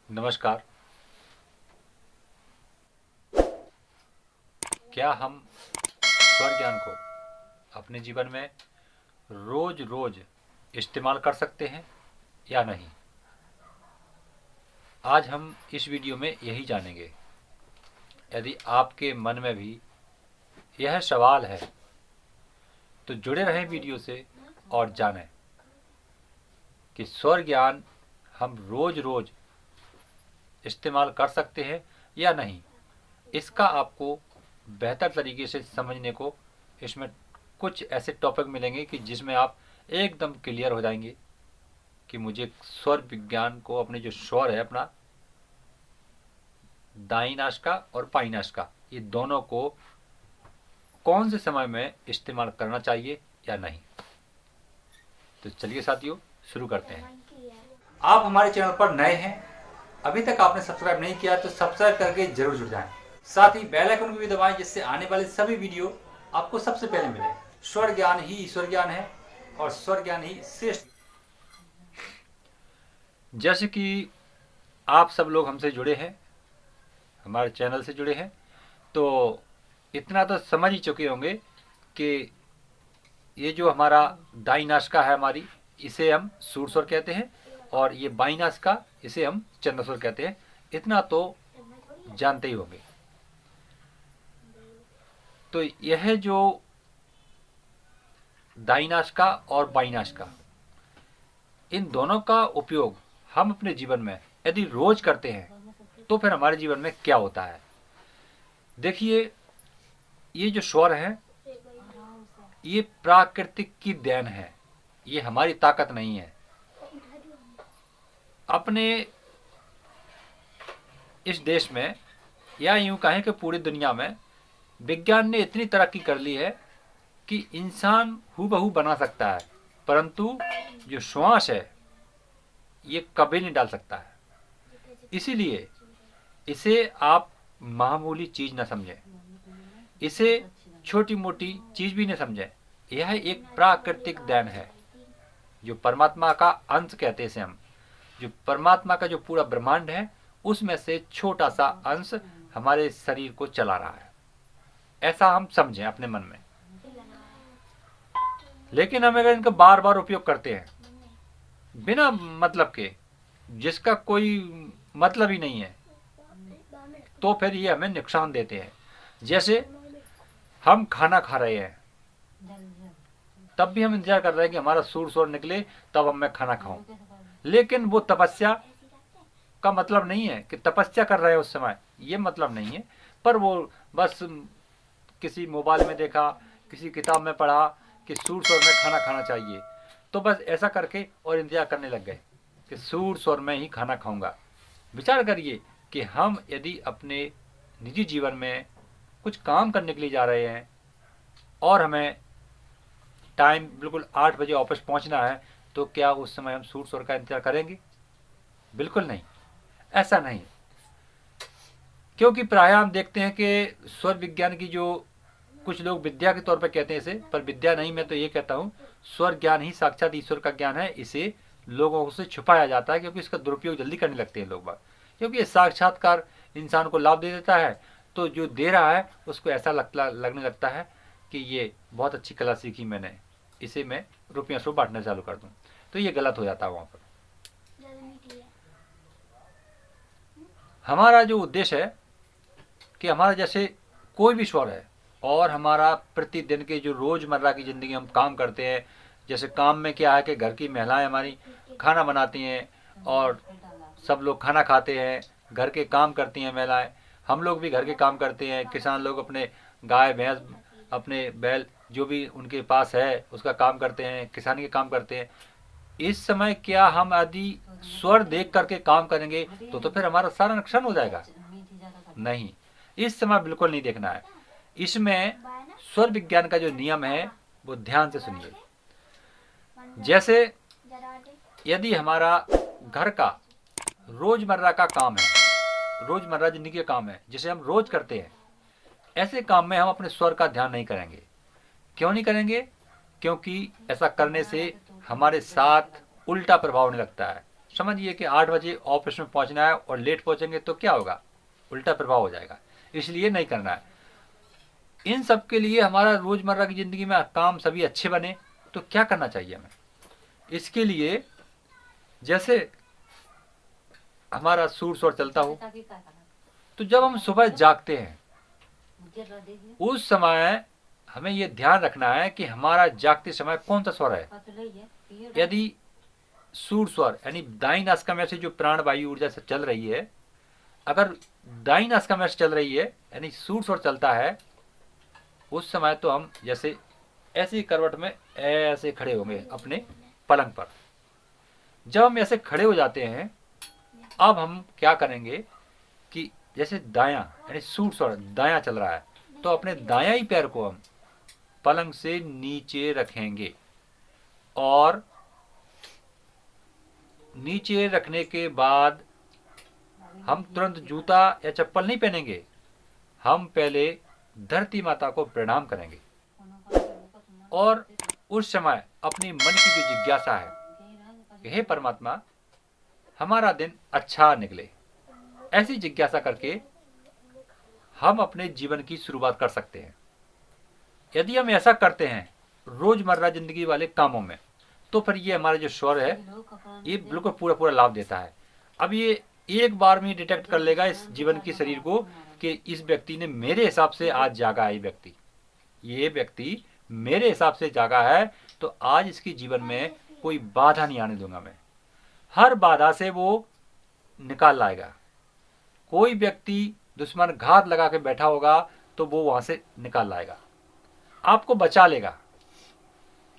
नमस्कार। क्या हम स्वर ज्ञान को अपने जीवन में रोज रोज इस्तेमाल कर सकते हैं या नहीं? आज हम इस वीडियो में यही जानेंगे। यदि आपके मन में भी यह सवाल है तो जुड़े रहें वीडियो से और जानें कि स्वर ज्ञान हम रोज रोज इस्तेमाल कर सकते हैं या नहीं। इसका आपको बेहतर तरीके से समझने को इसमें कुछ ऐसे टॉपिक मिलेंगे कि जिसमें आप एकदम क्लियर हो जाएंगे कि मुझे स्वर विज्ञान को, अपने जो स्वर है अपना दाई नासिका और बाईं नासिका, ये दोनों को कौन से समय में इस्तेमाल करना चाहिए या नहीं। तो चलिए साथियों, शुरू करते हैं। आप हमारे चैनल पर नए हैं, अभी तक आपने सब्सक्राइब नहीं किया तो सब्सक्राइब करके जरूर जुड़ जाएं। साथ ही बेल आइकन को भी दबाएं जिससे आने वाले सभी वीडियो आपको सबसे पहले मिले। स्वर ज्ञान ही ईश्वर ज्ञान है और स्वर ज्ञान ही श्रेष्ठ। जैसे कि आप सब लोग हमसे जुड़े हैं, हमारे चैनल से जुड़े हैं, तो इतना तो समझ ही चुके होंगे कि ये जो हमारा दाई नासिका है हमारी, इसे हम सूर स्वर कहते हैं और ये बाईं नासिका, इसे हम चंद्र स्वर कहते हैं। इतना तो जानते ही होंगे। तो यह जो दाई नासिका और बाईं नासिका, इन दोनों का उपयोग हम अपने जीवन में यदि रोज करते हैं तो फिर हमारे जीवन में क्या होता है। देखिए, ये जो स्वर है ये प्राकृतिक की देन है, ये हमारी ताकत नहीं है। अपने इस देश में या यूं कहें कि पूरी दुनिया में विज्ञान ने इतनी तरक्की कर ली है कि इंसान हूबहू बना सकता है, परंतु जो श्वास है ये कभी नहीं डाल सकता है। इसीलिए इसे आप मामूली चीज न समझें, इसे छोटी मोटी चीज भी न समझें। यह एक प्राकृतिक देन है, जो परमात्मा का अंश कहते हैं इसे हम। जो परमात्मा का जो पूरा ब्रह्मांड है उसमें से छोटा सा अंश हमारे शरीर को चला रहा है, ऐसा हम समझें अपने मन में। लेकिन हम अगर इनका बार बार उपयोग करते हैं बिना मतलब के, जिसका कोई मतलब ही नहीं है, तो फिर ये हमें नुकसान देते हैं। जैसे हम खाना खा रहे हैं, तब भी हम इंतजार कर रहे हैं कि हमारा सूर स्वर निकले तब हम मैं खाना खाऊं। लेकिन वो तपस्या का मतलब नहीं है कि तपस्या कर रहे हैं उस समय, ये मतलब नहीं है। पर वो बस किसी मोबाइल में देखा, किसी किताब में पढ़ा कि सूर स्वर में खाना खाना चाहिए, तो बस ऐसा करके और इंतजार करने लग गए कि सूर स्वर में ही खाना खाऊंगा। विचार करिए कि हम यदि अपने निजी जीवन में कुछ काम करने के लिए जा रहे हैं और हमें टाइम बिल्कुल 8 बजे ऑफिस पहुंचना है, तो क्या उस समय हम सूर स्वर का इंतजार करेंगे? बिल्कुल नहीं, ऐसा नहीं। क्योंकि प्राय हम देखते हैं कि स्वर विज्ञान की जो कुछ लोग विद्या के तौर पर कहते हैं इसे, पर विद्या नहीं, मैं तो ये कहता हूँ स्वर ज्ञान ही साक्षात ईश्वर का ज्ञान है। इसे लोगों से छुपाया जाता है क्योंकि इसका दुरुपयोग जल्दी करने लगते हैं लोग बाग, क्योंकि ये साक्षात्कार इंसान को लाभ दे देता है। तो जो दे रहा है उसको ऐसा लगने लगता है कि ये बहुत अच्छी कला सीखी मैंने, इसे मैं रुपयों से बांटना चालू कर दूं। तो ये गलत हो जाता है। वहाँ पर हमारा जो उद्देश्य है कि हमारा जैसे कोई भी स्वर है और हमारा प्रतिदिन के जो रोज़मर्रा की ज़िंदगी हम काम करते हैं, जैसे काम में क्या है कि घर की महिलाएं हमारी खाना बनाती हैं और सब लोग खाना खाते हैं, घर के काम करती हैं महिलाएं। हम लोग भी घर के काम करते हैं, किसान लोग अपने गाय भैंस, अपने बैल जो भी उनके पास है उसका काम करते हैं, किसानी के काम करते हैं। इस समय क्या हम यदि स्वर देख करके काम करेंगे तो फिर हमारा सारा नुकसान हो जाएगा? नहीं, इस समय बिल्कुल नहीं देखना है। इसमें स्वर विज्ञान का जो नियम है वो ध्यान से सुनिए। जैसे यदि हमारा घर का रोजमर्रा का काम है, रोजमर्रा जिंदगी का काम है जिसे हम रोज करते हैं, ऐसे काम में हम अपने स्वर का ध्यान नहीं करेंगे। क्यों नहीं करेंगे? क्योंकि ऐसा करने से हमारे साथ उल्टा प्रभाव होने लगता है। समझिए कि 8 बजे ऑफिस में पहुंचना है और लेट पहुंचेंगे तो क्या होगा, उल्टा प्रभाव हो जाएगा। इसलिए नहीं करना है। इन सब के लिए हमारा रोजमर्रा की जिंदगी में काम सभी अच्छे बने तो क्या करना चाहिए हमें, इसके लिए जैसे हमारा सूर स्वर चलता हो, तो जब हम सुबह जागते हैं उस समय हमें यह ध्यान रखना है कि हमारा जागते समय कौन सा स्वर है। यदि सूर स्वर यानी दाई नासिका में से जो प्राण वायु ऊर्जा से चल रही है, अगर दाई नासिका में से चल रही है यानी सूर स्वर चलता है, उस समय तो हम जैसे ऐसी करवट में ऐसे खड़े होंगे अपने पलंग पर। जब हम ऐसे खड़े हो जाते हैं, अब हम क्या करेंगे कि जैसे दायां यानी सूर स्वर दायां चल रहा है, तो अपने दायां ही पैर को हम पलंग से नीचे रखेंगे और नीचे रखने के बाद हम तुरंत जूता या चप्पल नहीं पहनेंगे। हम पहले धरती माता को प्रणाम करेंगे और उस समय अपनी मन की जो जिज्ञासा है कि हे परमात्मा हमारा दिन अच्छा निकले, ऐसी जिज्ञासा करके हम अपने जीवन की शुरुआत कर सकते हैं। यदि हम ऐसा करते हैं रोजमर्रा जिंदगी वाले कामों में, तो फिर ये हमारा जो स्वर है ये बिल्कुल पूरा पूरा लाभ देता है। अब ये एक बार में डिटेक्ट कर लेगा इस जीवन की शरीर को कि इस व्यक्ति ने मेरे हिसाब से आज जागा है, ये व्यक्ति मेरे हिसाब से जागा है, तो आज इसकी जीवन में कोई बाधा नहीं आने दूंगा मैं। हर बाधा से वो निकाल लाएगा। कोई व्यक्ति दुश्मन घात लगा के बैठा होगा तो वो वहां से निकाल लाएगा, आपको बचा लेगा,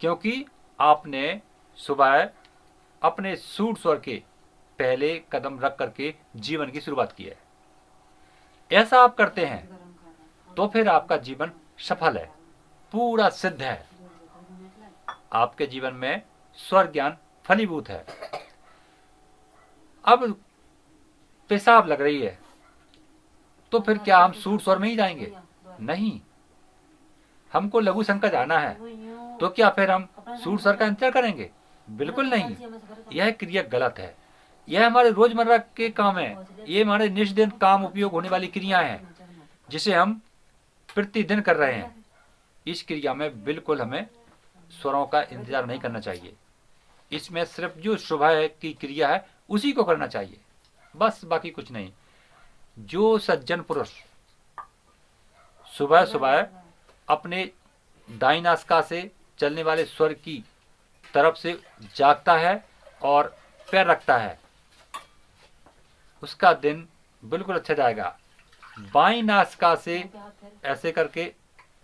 क्योंकि आपने सुबह अपने सूर स्वर के पहले कदम रख करके जीवन की शुरुआत की है। ऐसा आप करते हैं तो फिर आपका जीवन सफल है, पूरा सिद्ध है। आपके जीवन में स्वर ज्ञान फलीभूत है। अब पेशाब लग रही है तो फिर क्या हम सूर स्वर में ही जाएंगे? नहीं। हमको लघु संकट आना है तो क्या फिर हम सूर स्वर का इंतजार करेंगे? बिल्कुल नहीं। यह क्रिया गलत है। यह हमारे रोजमर्रा के काम है, ये हमारे निष्दिन काम उपयोग होने वाली क्रियाएं हैं जिसे हम प्रतिदिन कर रहे हैं। इस क्रिया में बिल्कुल हमें स्वरों का इंतजार नहीं करना चाहिए। इसमें सिर्फ जो सुबह की क्रिया है उसी को करना चाहिए, बस, बाकी कुछ नहीं। जो सज्जन पुरुष सुबह सुबह अपने दाई नासिका से चलने वाले स्वर की तरफ से जागता है और पैर रखता है, उसका दिन बिल्कुल अच्छा जाएगा। बाई नासिका से ऐसे करके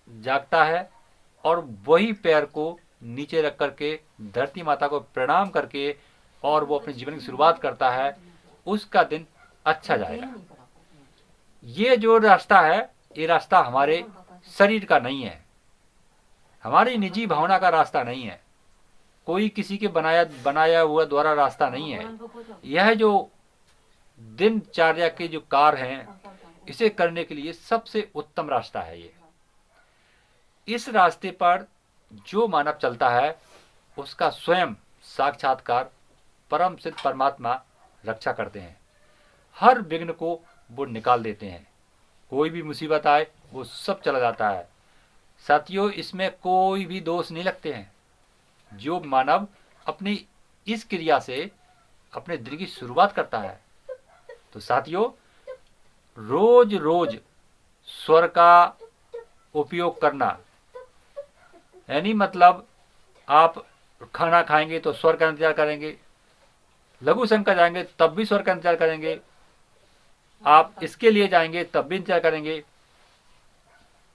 जागता है और वही पैर को नीचे रख करके धरती माता को प्रणाम करके और वो अपने जीवन की शुरुआत करता है, उसका दिन अच्छा जाएगा। ये जो रास्ता है ये रास्ता हमारे शरीर का नहीं है, हमारी निजी भावना का रास्ता नहीं है, कोई किसी के बनाया हुआ द्वारा रास्ता नहीं है। यह जो दिनचर्या के जो कार्य हैं इसे करने के लिए सबसे उत्तम रास्ता है ये। इस रास्ते पर जो मानव चलता है उसका स्वयं साक्षात्कार परम सिद्ध परमात्मा रक्षा करते हैं। हर विघ्न को वो निकाल देते हैं। कोई भी मुसीबत आए वो सब चला जाता है। साथियों, इसमें कोई भी दोष नहीं लगते हैं। जो मानव अपनी इस क्रिया से अपने दिन की शुरुआत करता है, तो साथियों रोज रोज स्वर का उपयोग करना, यानी मतलब आप खाना खाएंगे तो स्वर का इंतजार करेंगे, लघु संकर जाएंगे तब भी स्वर का इंतजार करेंगे, आप इसके लिए जाएंगे तब भी इंतजार करेंगे।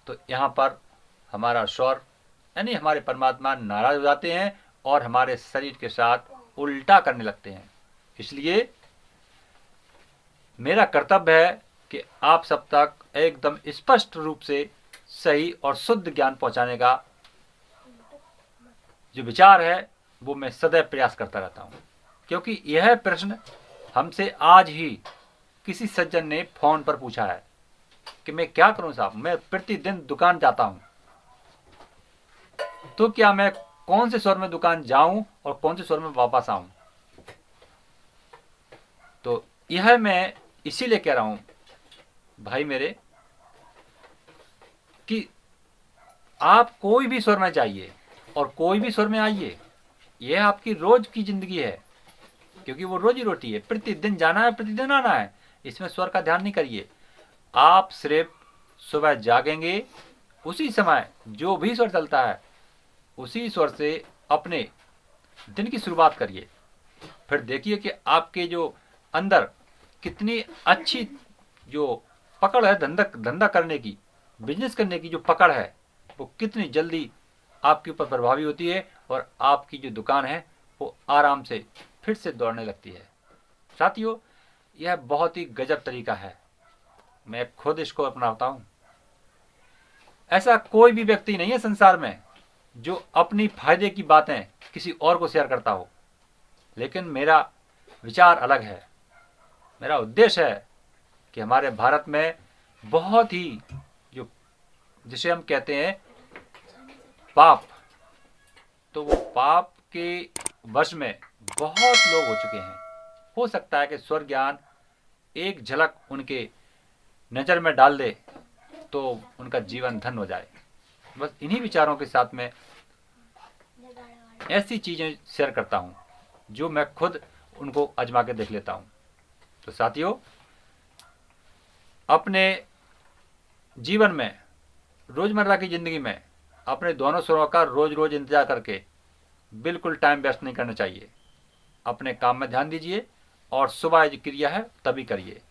तो यहाँ पर हमारा स्वर यानी हमारे परमात्मा नाराज हो जाते हैं और हमारे शरीर के साथ उल्टा करने लगते हैं। इसलिए मेरा कर्तव्य है कि आप सब तक एकदम स्पष्ट रूप से सही और शुद्ध ज्ञान पहुंचाने का जो विचार है वो मैं सदैव प्रयास करता रहता हूं। क्योंकि यह प्रश्न हमसे आज ही किसी सज्जन ने फोन पर पूछा है कि मैं क्या करूं साहब, मैं प्रतिदिन दुकान जाता हूं, तो क्या मैं कौन से स्वर में दुकान जाऊं और कौन से स्वर में वापस आऊं? तो यह मैं इसीलिए कह रहा हूँ भाई मेरे कि आप कोई भी स्वर में जाइए और कोई भी स्वर में आइए, यह आपकी रोज की जिंदगी है, क्योंकि वो रोजी रोटी है, प्रतिदिन जाना है, प्रतिदिन आना है। इसमें स्वर का ध्यान नहीं करिए। आप सिर्फ सुबह जागेंगे, उसी समय जो भी स्वर चलता है उसी स्वर से अपने दिन की शुरुआत करिए। फिर देखिए कि आपके जो अंदर कितनी अच्छी जो पकड़ है धंधा करने की, बिजनेस करने की जो पकड़ है, वो कितनी जल्दी आपके ऊपर प्रभावी होती है और आपकी जो दुकान है वो आराम से फिर से दौड़ने लगती है। साथियों, यह बहुत ही गजब तरीका है, मैं खुद इसको अपनाता हूँ। ऐसा कोई भी व्यक्ति नहीं है संसार में जो अपनी फायदे की बातें किसी और को शेयर करता हो, लेकिन मेरा विचार अलग है। मेरा उद्देश्य है कि हमारे भारत में बहुत ही जो जिसे हम कहते हैं पाप, तो वो पाप के वश में बहुत लोग हो चुके हैं। हो सकता है कि स्वर ज्ञान एक झलक उनके नज़र में डाल दे तो उनका जीवन धन हो जाए। बस इन्हीं विचारों के साथ में ऐसी चीज़ें शेयर करता हूँ जो मैं खुद उनको आजमा के देख लेता हूँ। तो साथियों, अपने जीवन में, रोज़मर्रा की ज़िंदगी में अपने दोनों स्वरों का रोज़ रोज़ इंतजार करके बिल्कुल टाइम वेस्ट नहीं करना चाहिए। अपने काम में ध्यान दीजिए और सुबह जो क्रिया है तभी करिए।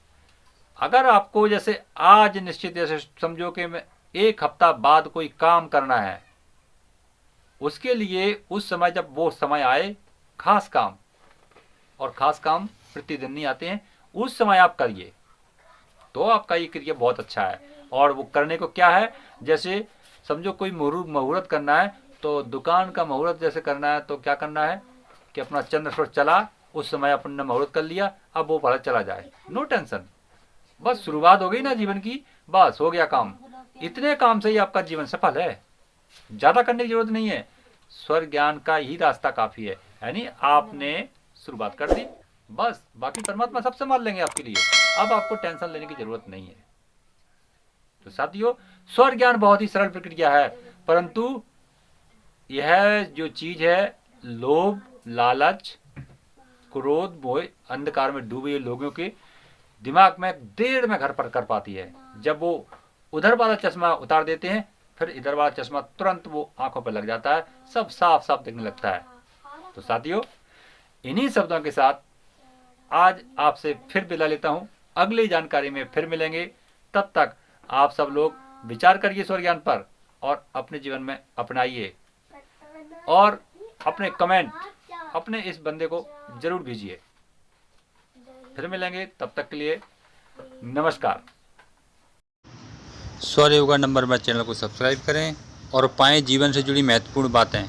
अगर आपको जैसे आज निश्चित, जैसे समझो कि मैं 1 हफ्ता बाद कोई काम करना है, उसके लिए उस समय जब वो समय आए, खास काम, और खास काम प्रतिदिन नहीं आते हैं, उस समय आप करिए तो आपका ये क्रिया बहुत अच्छा है। और वो करने को क्या है, जैसे समझो कोई मुहूर्त करना है, तो दुकान का मुहूर्त जैसे करना है तो क्या करना है कि अपना चंद्र स्वर चला, उस समय अपन ने मुहूर्त कर लिया, अब वो पढ़ा चला जाए, नो टेंशन। बस शुरुआत हो गई ना जीवन की, बस हो गया काम। इतने काम से ही आपका जीवन सफल है, ज़्यादा करने की जरूरत नहीं है। स्वर ज्ञान का ही रास्ता काफ़ी है, यानी आपने शुरुआत कर दी, बस बाकी परमात्मा सब संभाल लेंगे आपके लिए। अब आपको टेंशन लेने की जरूरत नहीं है। तो साथियों, स्वर ज्ञान बहुत ही सरल प्रक्रिया है, परंतु यह जो चीज है, लोभ, लालच, क्रोध, मोह, अंधकार में डूबे हुए लोगों के दिमाग में देर में घर पर कर पाती है। जब वो उधर वाला चश्मा उतार देते हैं, फिर इधर वाला चश्मा तुरंत वो आंखों पर लग जाता है, सब साफ साफ दिखने लगता है। तो साथियों, इन्हीं शब्दों के साथ आज आपसे फिर विदा लेता हूं। अगली जानकारी में फिर मिलेंगे। तब तक आप सब लोग विचार करिए स्वर ज्ञान पर और अपने जीवन में अपनाइए, और अपने कमेंट अपने इस बंदे को जरूर भेजिए। फिर मिलेंगे, तब तक के लिए नमस्कार। स्वर योगा नंबर में चैनल को सब्सक्राइब करें और पाएं जीवन से जुड़ी महत्वपूर्ण बातें।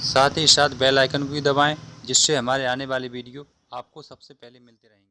साथ ही साथ बेल आइकन को भी दबाएं, जिससे हमारे आने वाली वीडियो आपको सबसे पहले मिलते रहेंगे।